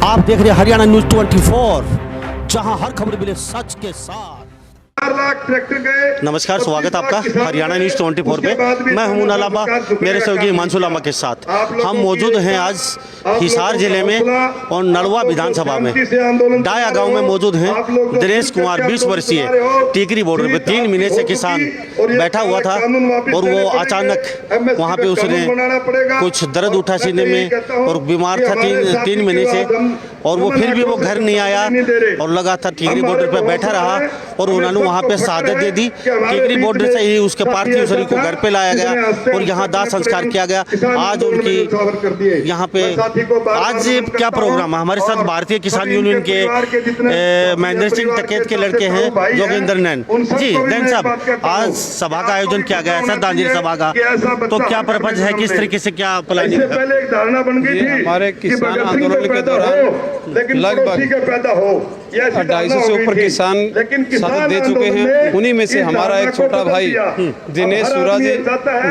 आप देख रहे हैं हरियाणा न्यूज 24, जहां हर खबर मिले सच के साथ। नमस्कार, स्वागत है आपका हरियाणा न्यूज 24 पे। मैं हूं मुन्ना लांबा, मेरे सहयोगी हिमांशु लांबा के साथ। हम मौजूद हैं आज हिसार जिले में और नलवा विधानसभा में डाया गांव में मौजूद हैं। दिनेश कुमार 20 वर्षीय टीकरी बॉर्डर पे 3 महीने से किसान बैठा हुआ था और वो अचानक वहां पे उसने कुछ दर्द उठा सीने में और बीमार था 3 महीने से, और वो फिर भी वो घर नहीं आया और लगातार टीकरी बॉर्डर पे बैठा रहा और उन्होंने वहाँ पे शहादत दे दी। टीकरी बॉर्डर से ही उसके पार्थिव शरीर को घर पे लाया गया और यहाँ दाह संस्कार किया गया। आज उनकी यहाँ पे आज क्या प्रोग्राम है। हमारे साथ भारतीय किसान यूनियन के महेंद्र सिंह टकेत के लड़के हैं जोगिंदर नैन जी। नैन साहब, आज सभा का आयोजन किया गया है, श्रद्धांजलि सभा का, तो क्या पर्पज है, किस तरीके से क्या प्लानिंग है? हमारे किसान आंदोलन के दौरान लगभग 250 से ऊपर किसान शहादत दे चुके हैं। उन्हीं में से हमारा एक छोटा भाई दिनेश सूरा जी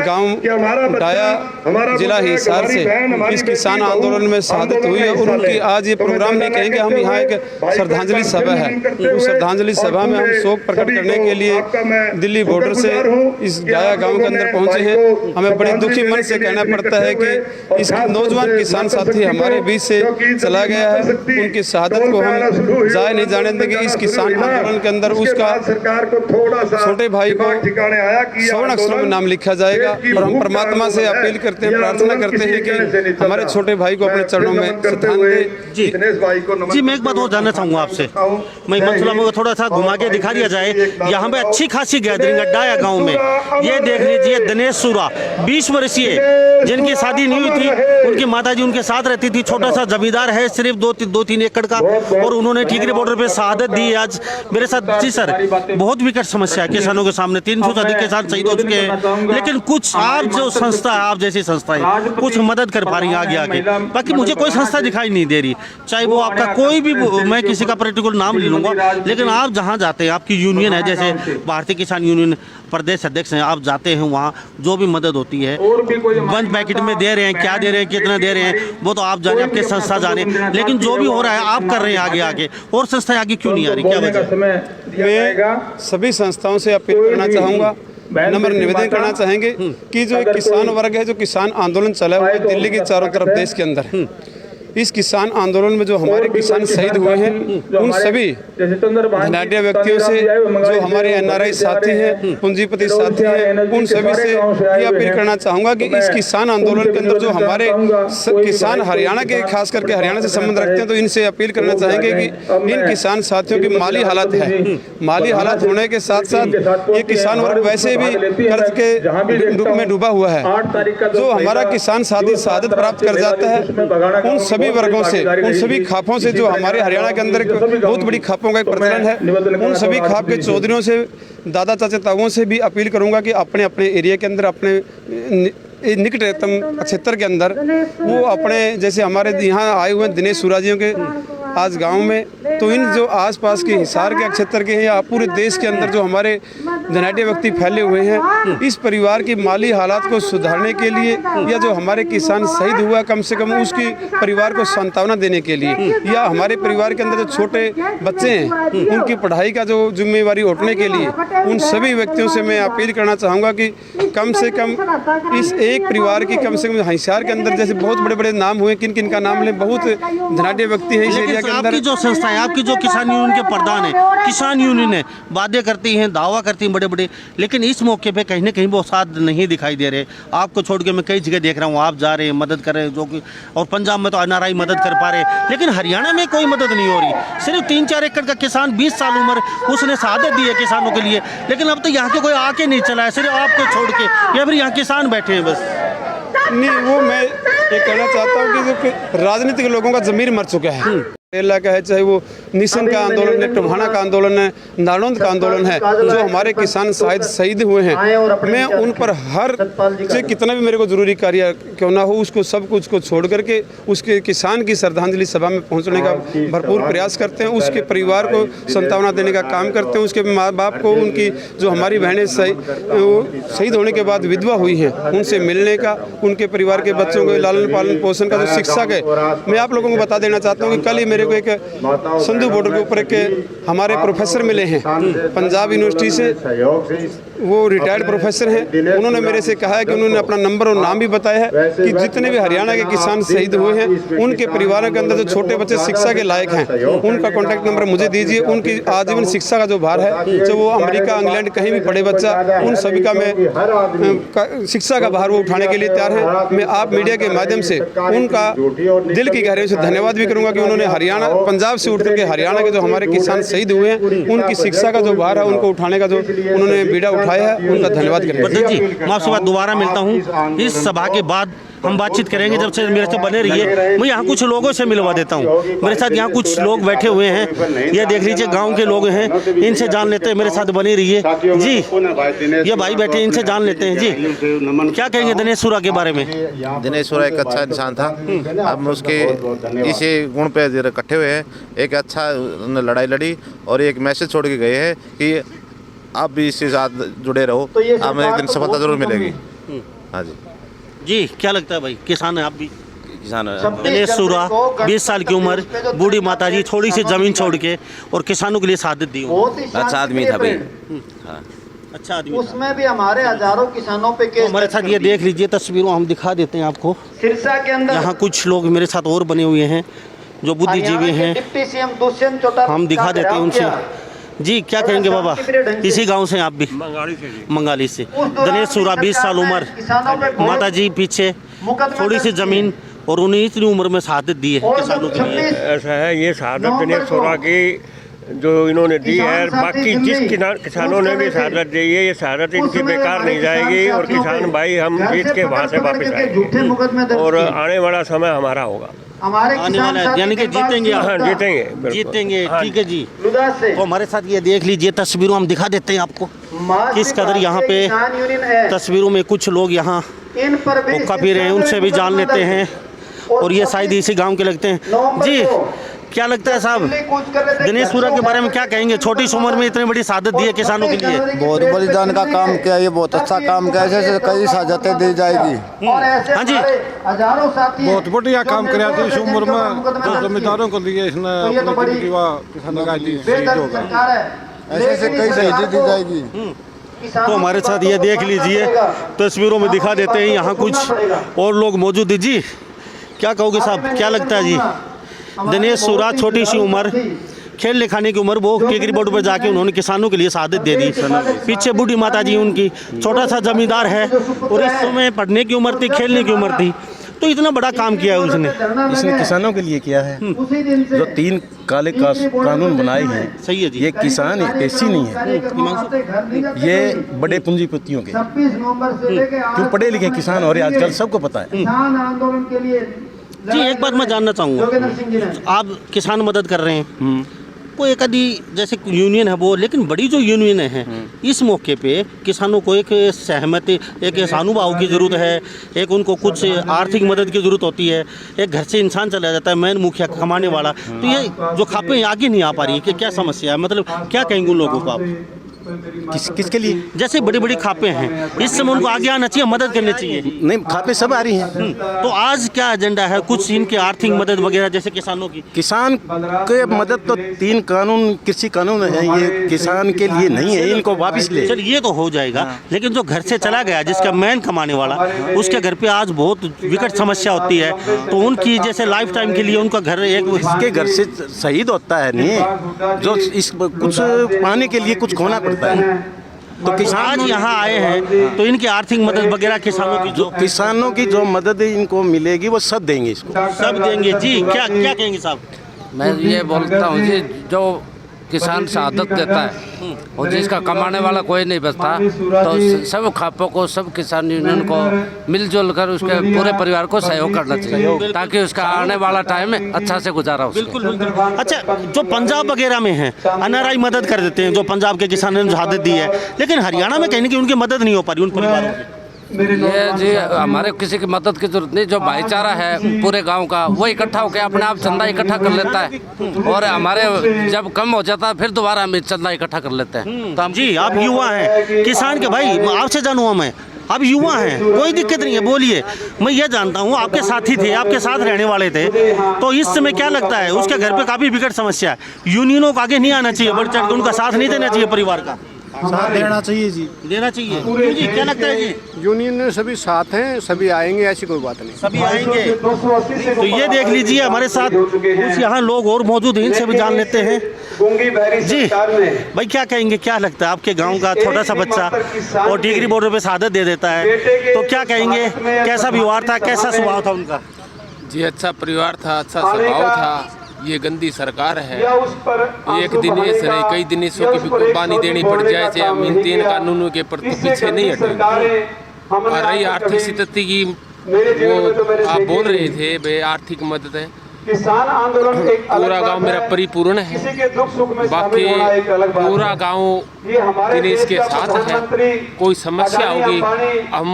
गांव डाया जिला हिसार से इस किसान आंदोलन में शहादत हुई है। और उनकी आज ये प्रोग्राम नहीं कहेंगे, हम यहाँ एक श्रद्धांजलि सभा है, उस श्रद्धांजलि सभा में हम शोक प्रकट करने के लिए दिल्ली बॉर्डर से इस डाया गाँव के अंदर पहुँचे हैं। हमें बड़ी दुखी मन से कहना पड़ता है कि इस नौजवान किसान साथी हमारे बीच से चला गया है। उनकी शहादत को हम जाए नहीं जाने देंगे। इस किसान आंदोलन के अंदर उसका छोटे भाई को स्वर्ण अक्षरों में नाम लिखा जाएगा। और हम परमात्मा से अपील करते हैं, प्रार्थना करते हैं कि हमारे छोटे भाई को अपने चरणों में श्रद्धांजलि दें। जी, मैं एक बात और जानना चाहूँगा आपसे। मैं मंसूला को थोड़ा सा घुमा के दिखा दिया जाए। यहाँ पे अच्छी खासी गैदरिंग है डाया गाँव में। ये देख लीजिए, दिनेश सूरा 20 वर्षीय जिनकी शादी नहीं हुई थी, उनकी माताजी उनके साथ रहती थी। छोटा सा जमींदार है, सिर्फ 2-3 एकड़ का, और उन्होंने टीकरी बॉर्डर पे शहादत दी। आज मेरे साथ जी सर, बहुत विकट समस्या है किसानों के सामने। 300 से अधिक किसान शहीद हो चुके हैं, लेकिन कुछ आप जो संस्था है, आप जैसी संस्थाएं कुछ मदद कर पा रही है आगे। बाकी मुझे कोई संस्था दिखाई नहीं दे रही, चाहे वो आपका कोई भी, मैं किसी का पर्टिकुलर नाम ले लूंगा, लेकिन आप जहाँ जाते हैं, आपकी यूनियन है जैसे भारतीय किसान यूनियन प्रदेश अध्यक्ष हैं, आप जाते हैं वहाँ जो भी मदद होती है, बंद पैकेट में दे रहे हैं, क्या दे रहे हैं, कितना दे रहे हैं, वो तो आप जाने, आपके संस्था जाने, लेकिन जो भी हो रहा है आप कर रहे हैं आगे। और संस्थाएं आगे क्यों नहीं आ रही, क्या वजह? मैं सभी संस्थाओं से अपील करना चाहूँगा, नम्र निवेदन करना चाहेंगे कि जो एक किसान वर्ग है, जो किसान आंदोलन चला हुआ है दिल्ली के चारों तरफ देश के अंदर, इस किसान आंदोलन में जो हमारे किसान शहीद हुए हैं, उन सभी धनाढ्य व्यक्तियों से, जो हमारे एनआरआई साथी हैं, पूंजीपति साथी हैं, उन सभी से ये अपील करना चाहूँगा कि इस किसान आंदोलन के अंदर जो हमारे किसान हरियाणा के, खास करके हरियाणा से संबंध रखते हैं, तो इनसे अपील करना चाहेंगे कि इन किसान साथियों की माली हालत है, माली हालत होने के साथ साथ ये किसान वर्ग वैसे भी कर्ज के रूप में डूबा हुआ है। जो हमारा किसान साथी शहादत प्राप्त कर जाता है, उन सभी वर्गों से, उन सभी खापों से, जो हमारे हरियाणा के अंदर बहुत बड़ी खापों का एक प्रचलन है, उन सभी खाप के चौधरियों से, दादा चाचा ताऊओं से भी अपील करूंगा कि अपने अपने एरिया के अंदर, अपने निकटतम क्षेत्र के अंदर, वो अपने, जैसे हमारे यहाँ आए हुए दिनेश सूरा जी के आज गांव में, तो इन जो आसपास के हिसार के क्षेत्र के हैं या पूरे देश के अंदर जो हमारे धनाढ्य व्यक्ति फैले हुए हैं, इस परिवार की माली हालात को सुधारने के लिए, या जो हमारे किसान शहीद हुआ कम से कम उसकी परिवार को सांत्वना देने के लिए, या हमारे परिवार के अंदर जो छोटे बच्चे हैं उनकी पढ़ाई का जो जिम्मेवारी उठने के लिए, उन सभी व्यक्तियों से मैं अपील करना चाहूँगा कि कम से कम इस एक परिवार की, कम से कम हिसार के अंदर जैसे बहुत बड़े बड़े नाम हुए, किन किन का नाम लें, बहुत धनाढ्य व्यक्ति है इस एरिया के अंदर। आपकी जो संस्था है, आपकी जो किसान यूनियन के प्रधान है, किसान यूनियन है, वादे करती हैं, दावा करती हैं बड़े बड़े, लेकिन इस मौके पे कहीं ना कहीं वो साथ नहीं दिखाई दे रहे। आपको छोड़ के मैं कई जगह देख रहा हूँ, आप जा रहे हैं, मदद कर रहे हैं, जो कि, और पंजाब में तो एनआरआई मदद कर पा रहे, लेकिन हरियाणा में कोई मदद नहीं हो रही। सिर्फ 3-4 एकड़ का किसान, 20 साल उम्र, उसने शहादत दी है किसानों के लिए, लेकिन अब तो यहाँ के कोई आके नहीं चला है, सिर्फ आपको छोड़ के, या फिर यहाँ किसान बैठे हैं बस। नहीं, वो मैं ये कहना चाहता हूँ कि जो राजनीतिक लोगों का ज़मीर मर चुका है। केरला का है, चाहे वो निशन का आंदोलन है, टोहाना का आंदोलन है, नालंदा का आंदोलन है, जो हमारे किसान शहीद हुए हैं, मैं उन पर हर से कितना भी मेरे को ज़रूरी कार्य क्यों ना हो, उसको सब कुछ को छोड़ करके उसके किसान की श्रद्धांजलि सभा में पहुंचने का भरपूर प्रयास करते हैं। उसके परिवार को सांत्वना देने का काम करते हैं। उसके माँ बाप को, उनकी जो हमारी बहनें शहीद होने के बाद विधवा हुई हैं, उनसे मिलने का, उनके परिवार के बच्चों को लालन पालन पोषण का जो शिक्षक है, मैं आप लोगों को बता देना चाहता हूँ कि कल ही मेरे को एक संधू बॉर्डर के ऊपर एक हमारे प्रोफेसर मिले हैं पंजाब यूनिवर्सिटी से, वो रिटायर्ड प्रोफेसर हैं। उन्होंने मेरे से कहा है कि उन्होंने अपना नंबर और नाम भी बताया है कि जितने भी हरियाणा के किसान शहीद हुए हैं, उनके परिवारों के अंदर जो छोटे बच्चे शिक्षा के लायक हैं, उनका कॉन्टैक्ट नंबर मुझे दीजिए। उनकी आजीवन शिक्षा का जो भार है, चाहे वो अमेरिका, इंग्लैंड कहीं भी पढ़े बच्चा, उन सभी का मैं शिक्षा का भार वो उठाने के लिए तैयार है। मैं आप मीडिया के माध्यम से उनका दिल की गहराई से धन्यवाद भी करूँगा कि उन्होंने हरियाणा, पंजाब से उठ करके हरियाणा के जो हमारे किसान शहीद हुए हैं, उनकी शिक्षा का जो भार है, उनको उठाने का जो उन्होंने बीड़ा उठाया है, उनका धन्यवाद करेंगे। प्रदीप जी, मैं आपसे बात दोबारा मिलता हूँ। इस सभा के बाद हम बातचीत करेंगे। जब से मेरे से बने रहिए, मैं यहाँ कुछ लोगों से मिलवा देता हूँ। मेरे साथ यहाँ कुछ लोग बैठे हुए हैं, ये देख लीजिए गांव के लोग हैं, इनसे जान लेते हैं। मेरे साथ बने रहिए जी। ये भाई बैठे, इनसे जान लेते हैं जी। क्या कहेंगे दिनेश सूरा के बारे में? दिनेश सूरा एक अच्छा इंसान था। हम उसके इसी गुण पे इकट्ठे हुए हैं। एक अच्छा लड़ाई लड़ी और एक मैसेज छोड़ के गए हैं कि आप भी इसके साथ जुड़े रहो, हमें एक दिन सफलता जरूर मिलेगी। हाँ जी, क्या लगता है भाई, किसान है आप भी? किसान दिनेश सूरा 20 साल की उम्र, बूढ़ी माता जी, थोड़ी सी जमीन छोड़ के और किसानों के लिए शहादत दी। अच्छा आदमी था भाई। हाँ। अच्छा आदमी, उसमें भी हमारे हजारों किसानों पे केस। हमारे साथ ये देख लीजिए तस्वीरों हम दिखा देते हैं आपको। सिरसा के अंदर यहाँ कुछ लोग मेरे साथ और बने हुए हैं जो बुद्धिजीवी हैं, डिप्टी सीएम दुष्यंत चौटाला हम दिखा देते हैं उनसे। जी, क्या कहेंगे बाबा? इसी गांव से आप भी? मंगाली से। दिनेश सूरा 20 साल उम्र, माता जी पीछे, थोड़ी सी जमीन, और उन्हें इतनी उम्र में शहादत दी है किसानों के लिए। ऐसा है, ये शहादत दिनेश सूरा की जो इन्होंने दी है, बाकी जिस किसानों ने भी शहादत दी है, ये शहादत इनकी बेकार नहीं जाएगी और किसान भाई हम जीत के वहाँ से वापस आएंगे और आने वाला समय हमारा होगा। आने वाला है, यानी कि जीतेंगे। हाँ, जीतेंगे, जीतेंगे। ठीक है जी। तो हमारे साथ ये देख लीजिए तस्वीरों हम दिखा देते हैं आपको किस कदर यहाँ पे तस्वीरों में कुछ लोग यहाँ हुक्का पी रहे हैं, उनसे भी जान लेते हैं। और ये शायद इसी गांव के लगते हैं जी। क्या लगता है साहब, दिनेश सूरा के बारे में क्या कहेंगे? छोटी सी उम्र में इतनी बड़ी शहादत दी है किसानों के लिए। बहुत बलिदान का काम किया, ये बहुत अच्छा काम किया। ऐसे कई शहादतें दी जाएगी। हाँ जी, बहुत बढ़िया काम कराया था इस उम्र में, जो जमींदारों को लिए इसने अपनी जिंदगी किसान लगा दी, शहीद हो गए। ऐसे कई शहीदी दी जाएगी। तो हमारे साथ ये देख लीजिए तस्वीरों में दिखा देते हैं, यहाँ कुछ और लोग मौजूद है जी। क्या कहोगे साहब, क्या लगता है जी? दिनेश सूरा छोटी सी उम्र, खेलने खाने की उम्र, वो केकरी बॉर्डर पर जाके उन्होंने किसानों के लिए शहादत दे दी। पीछे बूढ़ी माता जी उनकी, छोटा सा जमींदार है और इस समय पढ़ने की उम्र थी, खेलने की उम्र थी, तो इतना बड़ा काम किया है इसने किसानों के लिए किया है। जो 3 काले कानून बनाए हैं, सही है जी। ये किसान ऐसी नहीं है, ये बड़े पूंजीपतियों के, क्यों पढ़े लिखे किसान हो रहे आजकल, सबको पता है। आंदोलन के लिए जी, एक बात मैं जानना चाहूँगा, आप किसान मदद कर रहे हैं, कोई एक आधी जैसे यूनियन है वो, लेकिन बड़ी जो यूनियन है इस मौके पे किसानों को एक सहमति, एक सहानुभाव की ज़रूरत है, एक उनको कुछ आर्थिक मदद की ज़रूरत होती है। एक घर से इंसान चला जाता है, मैन मुखिया कमाने वाला, तो ये जो खापें आगे नहीं आ पा रही है, कि क्या समस्या है? मतलब क्या कहेंगे उन लोगों को आप? किसके लिए? जैसे बड़ी बड़ी खापें हैं, इस समय उनको आगे आना चाहिए, मदद करनी चाहिए। नहीं, खापे सब आ रही हैं। तो आज क्या एजेंडा है? कुछ इनके आर्थिक मदद वगैरह, जैसे किसानों की। किसान के मदद तो 3 कानून, कृषि कानून है, ये किसान के लिए नहीं है, इनको वापस ले। चल, ये तो हो जाएगा, लेकिन जो घर से चला गया, जिसका मैन कमाने वाला, उसके घर पे आज बहुत विकट समस्या होती है, तो उनकी जैसे लाइफ टाइम के लिए उनका घर एक इसके घर से शहीद होता है नहीं, जो इस कुछ पाने के लिए कुछ खोना पड़ता है। तो किसान यहाँ आए हैं, तो इनकी आर्थिक मदद वगैरह किसानों की जो मदद इनको मिलेगी वो सब देंगे, इसको सब देंगे जी। क्या क्या कहेंगे साहब? मैं ये बोलता हूँ जी, जो किसान शहादत देता है और जिसका कमाने वाला कोई नहीं बचता, तो सब खापों को, सब किसान यूनियन को मिलजुल कर उसके पूरे परिवार को सहयोग करना चाहिए ताकि उसका आने वाला टाइम अच्छा से गुजारा हो। बिल्कुल बिल्कुल। अच्छा, जो पंजाब वगैरह में है एनआरआई मदद कर देते हैं, जो पंजाब के किसानों ने शहादत दी है, लेकिन हरियाणा में कहीं ना कहीं उनकी मदद नहीं हो पा रही उन परिवारों की। ये जी हमारे किसी की मदद की जरूरत नहीं, जो भाईचारा है पूरे गांव का वो इकट्ठा होकर अपने आप चंदा इकट्ठा कर लेता है और हमारे जब कम हो जाता है फिर दोबारा हम चंदा इकट्ठा कर लेते हैं। तो हम जी, आप युवा हैं किसान के भाई, आपसे जानूँ मैं, आप युवा हैं, कोई दिक्कत नहीं है, बोलिए। मैं ये जानता हूँ आपके साथी थे, आपके साथ रहने वाले थे, तो इस समय क्या लगता है उसके घर पे काफ़ी विकट समस्या है, यूनियनों को आगे नहीं आना चाहिए, बढ़ चढ़ के उनका साथ नहीं देना चाहिए परिवार का? साथ देना चाहिए जी, देना चाहिए। क्यों जी, क्या लगता है जी? यूनियन में सभी साथ हैं, सभी आएंगे, ऐसी कोई बात नहीं, सभी आएंगे। तो ये देख लीजिए हमारे साथ कुछ यहाँ लोग और मौजूद हैं, इनसे भी जान लेते हैं। जी भाई, क्या कहेंगे, क्या लगता है आपके गांव का छोटा सा बच्चा और टिकरी बॉर्डर पे शहादत दे देता है, तो क्या कहेंगे, कैसा व्यवहार था, कैसा स्वभाव था उनका? जी अच्छा परिवार था, अच्छा स्वभाव था। ये गंदी सरकार है, एक दिन ऐसे नहीं कई दिन इसको की भी कुर्बानी देनी पड़ जाए चाहे हम इन 3 कानूनों के प्रति पीछे नहीं हटेंगे। और रही आर्थिक स्थिति की, वो आप बोल रहे थे भाई आर्थिक मदद है, पूरा गांव मेरा परिपूर्ण है, बाकी पूरा गांव दिनेश के साथ है। कोई समस्या होगी हम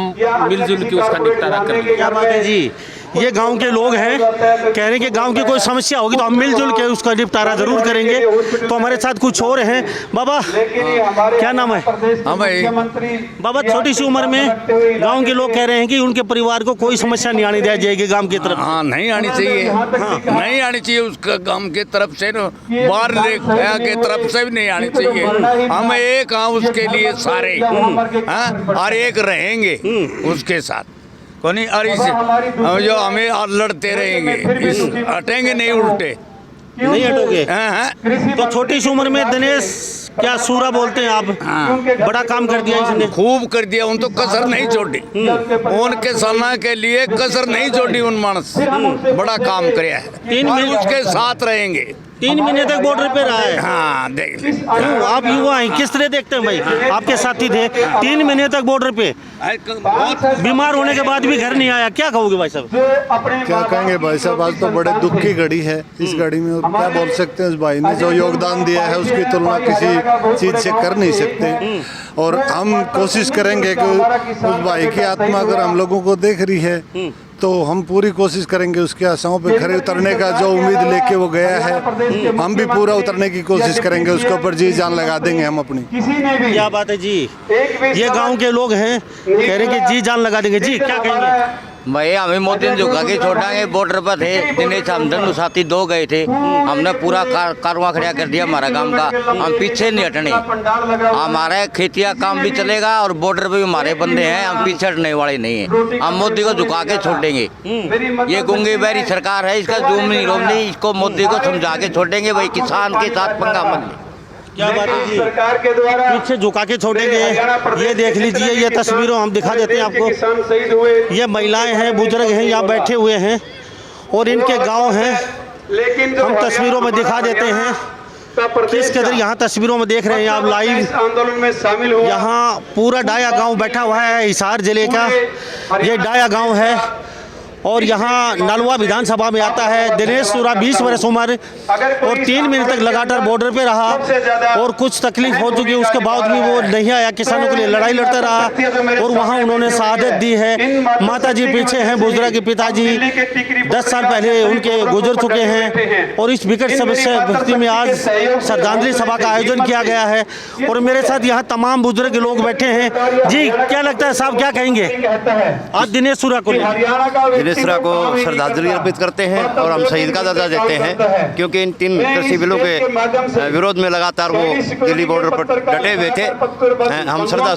मिलजुल के उसका निपटारा करेंगे। क्या बात है जी, ये गांव के लोग हैं, कह रहे हैं कि गांव की कोई समस्या होगी तो हम मिलजुल के उसका निपटारा जरूर करेंगे। तो हमारे साथ कुछ और हैं। बाबा, क्या नाम है? हाँ भाई। बाबा, छोटी सी उम्र में गांव के लोग कह रहे हैं कि उनके परिवार को कोई समस्या नहीं आनी दी जाएगी गांव की तरफ। हाँ, नहीं आनी चाहिए, नहीं आनी चाहिए उसका गांव की तरफ से, बाहर के तरफ से भी नहीं आनी चाहिए। हम एक हाँ उसके लिए सारे, और एक रहेंगे उसके साथ, कोनी और जो हमें और लड़ते रहेंगे, हटेंगे नहीं, उल्टे नहीं हटोगे। तो छोटी सी उम्र में दिनेश, क्या सूरा बोलते हैं आप, बड़ा काम कर दिया इसने, खूब कर दिया, उन तो कसर नहीं छोड़ी, उनके सना के लिए कसर नहीं छोड़ी, उन मानस बड़ा काम किया है। 3 महीने उसके साथ रहेंगे, 3 महीने तक बॉर्डर पे रहा है। हाँ देख, क्यों, आप युवा हैं, किस तरह देखते हैं भाई, आपके साथी थे 3 महीने तक बॉर्डर पे, बीमार होने के बाद भी घर नहीं आया, क्या कहोगे भाई साहब? क्या कहेंगे भाई साहब, आज तो बड़े दुख की घड़ी है, इस घड़ी में क्या बोल सकते हैं। उस भाई ने जो योगदान दिया है उसकी तुलना किसी चीज़ से कर नहीं सकते, और हम कोशिश करेंगे कि उस भाई की आत्मा अगर हम लोगों को देख रही है तो हम पूरी कोशिश करेंगे उसके आशाओं पे खरे उतरने का, जो उम्मीद लेके वो गया है हम भी पूरा उतरने की कोशिश करेंगे, उसके ऊपर जी जान लगा देंगे हम अपनी। क्या बात है जी, ये गांव के लोग हैं, कह रहे हैं कि जी जान लगा देंगे। जी क्या कहेंगे? भाई हमें मोदी ने झुका के छोड़ा है, बॉर्डर पर थे दिनेश, हम दोनों साथी 2 गए थे, हमने पूरा कारवां खड़ा कर दिया हमारा काम का, हम पीछे नहीं हटने, हमारा खेतिया काम भी चलेगा और बॉर्डर पे भी हमारे बंदे हैं, हम पीछे हटने वाले नहीं हैं, हम मोदी को झुका के छोड़ेंगे। ये गूंगी बहरी सरकार है, इसका जूम नहीं रोम नहीं, इसको मोदी को समझा के छोड़ेंगे, भाई किसान के साथ पंगा मत ले। क्या बात है जी, सरकार के द्वारा पीछे झुका के छोड़ेंगे। ये देख लीजिए, ये तस्वीरों हम दिखा देते हैं आपको, ये महिलाएं हैं, बुजुर्ग हैं, यहाँ बैठे हुए हैं और इनके गांव हैं, हम तस्वीरों में दिखा देते हैं किस कदर यहाँ तस्वीरों में देख रहे हैं आप लाइव आंदोलन में शामिल हुआ। यहाँ पूरा डाया गांव बैठा हुआ है, हिसार जिले का ये डाया गांव है और यहाँ नलवा विधानसभा में आता है। दिनेश सूरा 20 वर्ष उम्र और 3 महीने तक लगातार बॉर्डर पे रहा और कुछ तकलीफ हो चुकी, उसके बाद भी वो नहीं आया, किसानों के लिए लड़ाई लड़ता रहा और वहाँ उन्होंने शहादत दी है। माता जी पीछे हैं, बुजुर्ग के पिताजी 10 साल पहले उनके गुजर चुके हैं और इस विकट समस्या में आज श्रद्धांजलि सभा का आयोजन किया गया है और मेरे साथ यहाँ तमाम बुजुर्ग लोग बैठे हैं। जी क्या लगता है साहब, क्या कहेंगे आज दिनेश सूरा को? दिनेश को श्रद्धांजलि अर्पित करते हैं और हम शहीद का दर्जा देते हैं, क्योंकि इन 3 कृषि बिलों के विरोध में लगातार वो दिल्ली बॉर्डर पर डटे हुए थे। हम श्रद्धा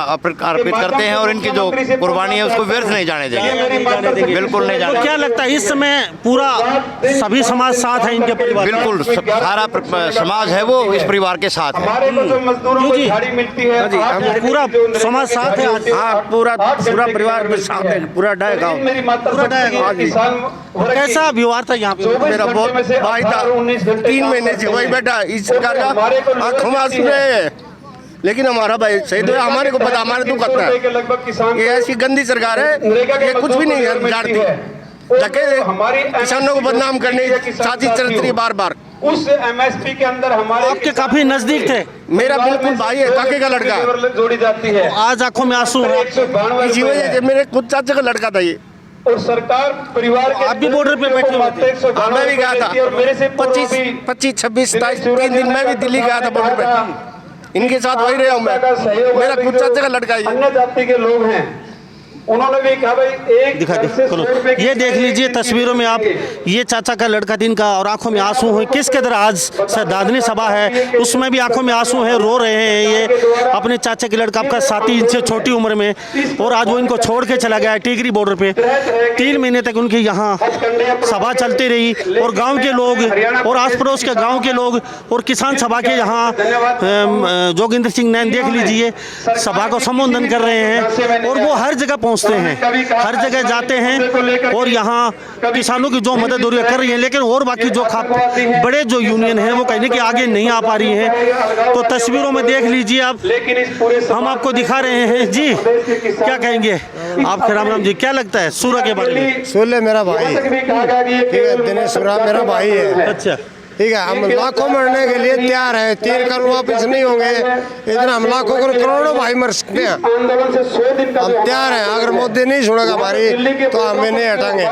अर्पित करते हैं और इनकी जो कुर्बानी है उसको व्यर्थ नहीं जाने देंगे, बिल्कुल नहीं जाने। क्या लगता है इस समय पूरा सभी समाज साथ है इनके परिवार? बिल्कुल, सारा समाज है वो इस परिवार के साथ है। पूरा समाज साथ है? हाँ, पूरा परिवार साथ है, पूरा डाया गाँव कैसा व्यवहार था यहाँ पे? मेरा बहुत भाई था, 3 महीने से वही बैठा इस सरकार का आँखों में आंसू है, लेकिन हमारा भाई शहीद हुआ, हमारे को पता, हमारे दुख करता है। ये ऐसी गंदी सरकार है, ये कुछ भी नहीं जानती, किसानों को बदनाम करने साजिश चल रही बार बार। उस एमएसपी के अंदर हमारे आपके काफी नजदीक थे। मेरा बिल्कुल भाई है, काके का लड़का जोड़ी जाती है। आज आंखों में आंसू है, इसी वजह से मेरे खुद चाचा का लड़का था ये। और सरकार परिवार के आप भी बॉर्डर पे बैठे हुए थे? मैं भी गया था 25, 26, 27, 3 दिन मैं भी दिल्ली गया था बॉर्डर पे, इनके साथ वही रहा हूँ मैं। मेरा खुद चाचा का लड़का है। अन्य जाति के लोग हैं, उन्होंने भी कहा भाई एक दिखा दे, ये देख लीजिए तस्वीरों में आप, ये चाचा का लड़का दिन का, और आंखों में आंसू हैं। किस कदर आज श्रद्धांजलि सभा है, उसमें भी आंखों में आंसू हैं, रो रहे हैं ये अपने चाचा के लड़का, आपका साथी, इनसे छोटी उम्र में, और आज वो इनको छोड़ के चला गया है टिकरी बॉर्डर पे। 3 महीने तक उनकी यहाँ सभा चलती रही, और गाँव के लोग और आस पड़ोस के गाँव के लोग और किसान सभा के यहाँ जोगिंदर सिंह नैन देख लीजिए सभा को संबोधन कर रहे हैं, और वो हर जगह पहुँचते हैं, हर जगह जाते हैं, और यहाँ किसानों की जो मदद हो रही है कर रही है, लेकिन और बाकी जो बड़े जो यूनियन है वो कहने के आगे नहीं आ पा रही है। तो तस्वीरों में देख लीजिए आप, हम आपको दिखा रहे हैं जी। क्या कहेंगे आप? राम जी, क्या लगता है सूरा के बारे में? सूर्य मेरा भाई है, ठीक है, दिनेश सूरा मेरा भाई है। अच्छा, ठीक है, हम लाखों मरने के लिए तैयार हैं, 3 करोड़ वापिस नहीं होंगे, इतना हम लाखों करोड़ों भाई मर सकते हैं, हम तैयार हैं। अगर मोदी नहीं छोड़ेगा हमारी तो हमें नहीं हटाएंगे,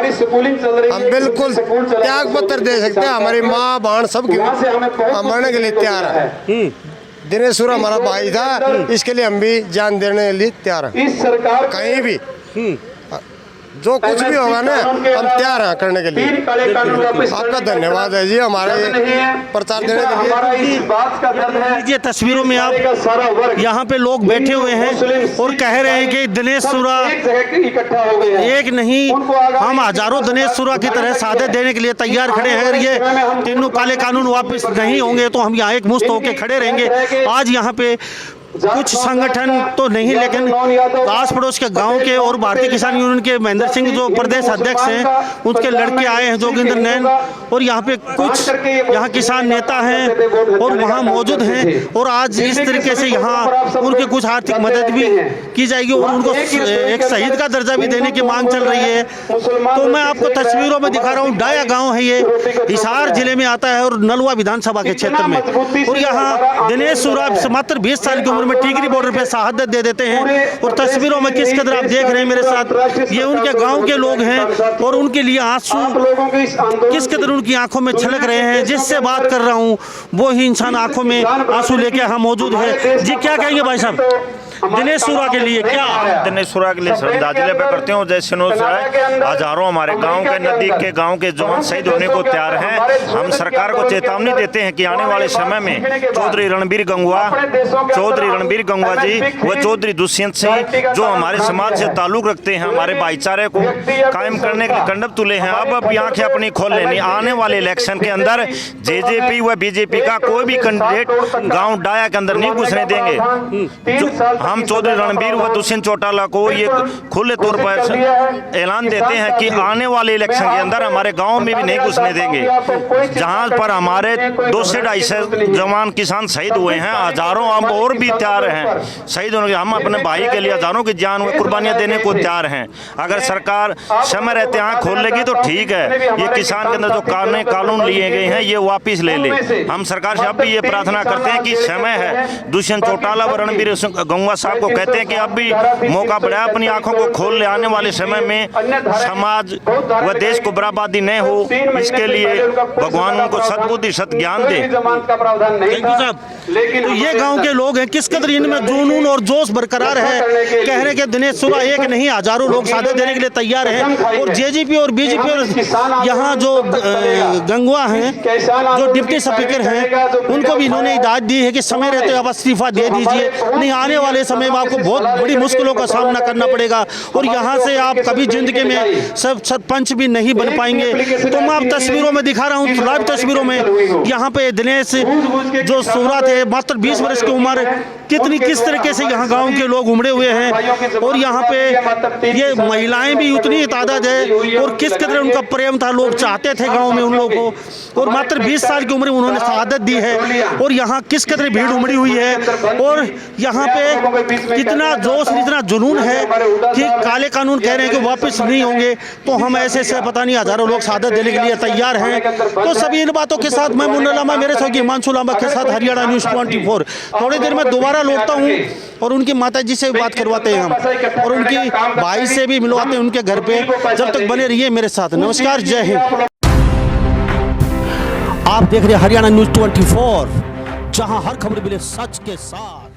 हम बिल्कुल त्याग पत्र दे सकते हैं, हमारी माँ बहन सब हम मरने के लिए तैयार हैं। दिनेश सूरा हमारा भाई था, इसके लिए हम भी जान देने के लिए तैयार हैं। इस सरकार कहीं भी जो कुछ भी होगा ना, हम तैयार हैं करने के लिए। आपका धन्यवाद है जी हमारे प्रचार देने के लिए। ये तस्वीरों में आप, यहाँ पे लोग बैठे हुए हैं और कह रहे हैं कि दिनेश सूरा एक नहीं, हम हजारों दिनेश सूरा की तरह शहादत देने के लिए तैयार खड़े हैं। अगर ये तीनों काले कानून वापस नहीं होंगे तो हम यहाँ एक मुश्त होकर खड़े रहेंगे। आज यहाँ पे कुछ संगठन तो नहीं, लेकिन आस पड़ोस के गांव के और भारतीय किसान यूनियन के महेंद्र सिंह जो प्रदेश अध्यक्ष हैं, उनके लड़के आए हैं जोगिंदर नैन, और यहाँ पे कुछ यहाँ किसान नेता हैं और वहाँ मौजूद हैं, और आज इस तरीके से यहाँ उनकी कुछ आर्थिक मदद भी की जाएगी और उनको एक शहीद का दर्जा भी देने की मांग चल रही है। तो मैं आपको तस्वीरों में दिखा रहा हूँ, डाया गाँव है, ये हिसार जिले में आता है और नलवा विधानसभा के क्षेत्र में, और यहाँ दिनेश सूरा मात्र 20 साल की उम्र में टिकरी बॉर्डर पे शहादत दे देते हैं। और तस्वीरों में किस कदर आप देख रहे हैं मेरे साथ, ये उनके गांव के लोग हैं और उनके लिए आंसू किस कदर उनकी आंखों में छलक रहे हैं। जिससे बात कर रहा हूं वो ही इंसान आंखों में आंसू लेके यहाँ मौजूद है। जी, क्या कहेंगे भाई साहब दिनेश सूरा के लिए? क्या दिनेश सूरा के लिए श्रद्धांजलि पे करते हूँ। जैसे हजारों हमारे गांव के नजदीक के गांव के जवान शहीद होने को तैयार हैं। हम सरकार को चेतावनी देते हैं कि आने वाले समय में चौधरी रणबीर गंगवा जी व चौधरी दुष्यंत सिंह जो हमारे समाज से ताल्लुक रखते हैं, हमारे भाईचारे को कायम करने के कंडप तुले हैं, अब आंखें अपनी खोल लेनी। आने वाले इलेक्शन के अंदर जेजेपी व बीजेपी का कोई भी कैंडिडेट गाँव डाया के अंदर नहीं घुसने देंगे। हम चौधरी रणबीर व दुष्यंत चौटाला को ये खुले तौर पर ऐलान देते हैं कि आने वाले इलेक्शन के अंदर हमारे गांव में भी नहीं घुसने देंगे। जहां पर हमारे 2 से 250 जवान किसान शहीद हुए हैं, हजारों हम और भी तैयार हैं शहीद होने के। हम अपने भाई के लिए हजारों की जान व कुर्बानियां देने को तैयार हैं। अगर सरकार समय रहते आँख खोल लेगी तो ठीक है, ये किसान के अंदर जो कानून लिए गए हैं ये वापिस ले ले। हम सरकार से अब भी ये प्रार्थना करते हैं कि समय है। दुष्यंत चौटाला व रणबीर गंगवा साहब को कहते हैं कि अब भी मौका बढ़ा, अपनी आंखों को खोल ले। आने वाले समय में समाज व देश को बर्बादी न हो, इसके लिए भगवान उनको सद्बुद्धि सत ज्ञान दे। तो ये गांव के लोग हैं, किस कदर इनमें जुनून और जोश बरकरार है। कह रहे कि दिनेश सूरा एक नहीं, हजारों लोग शहादत देने के लिए तैयार हैं। और जेजेपी और बीजेपी और यहाँ जो गंगवा हैं, जो डिप्टी स्पीकर हैं, उनको भी इन्होंने हिदायत दी है कि समय रहते अब इस्तीफा दे दीजिए, नहीं आने वाले समय में आपको बहुत बड़ी मुश्किलों का सामना करना पड़ेगा और यहाँ से आप कभी जिंदगी में सरपंच भी नहीं बन पाएंगे। तो मैं आप तस्वीरों में दिखा रहा हूँ, लाइव तस्वीरों में यहाँ पे दिनेश जो सूरा थे, मात्र 20 वर्ष की उम्र, किस तरीके से यहाँ गांव के लोग उमड़े हुए हैं और यहाँ पे ये महिलाएं भी उतनी तादाद है और किस कदर उनका प्रेम था, लोग चाहते थे गांव में उन लोगों को, और मात्र 20 साल की उम्र में उन्होंने शहादत दी है। और यहाँ किस कदर भीड़ उमड़ी हुई है और यहाँ पे कितना जोश, इतना जुनून है कि काले कानून कह रहे हैं कि वापस नहीं होंगे, तो हम ऐसे से पता नहीं हजारों लोग शहादत देने के लिए तैयार हैं। तो सभी इन बातों के साथ मैं मुन्ना लामा, मेरे सहयोगी हिमांशु लामा के साथ हरियाणा न्यूज़ 24। थोड़ी देर में दोबारा लौटता हूँ और उनकी माता जी से बात करवाते हैं हम और उनकी भाई से भी मिलवाते हैं उनके घर पे। जब तक बने रहिए मेरे साथ। नमस्कार, जय हिंद। आप देख रहे हैं हरियाणा न्यूज़ 24, जहां हर खबर मिले सच के साथ।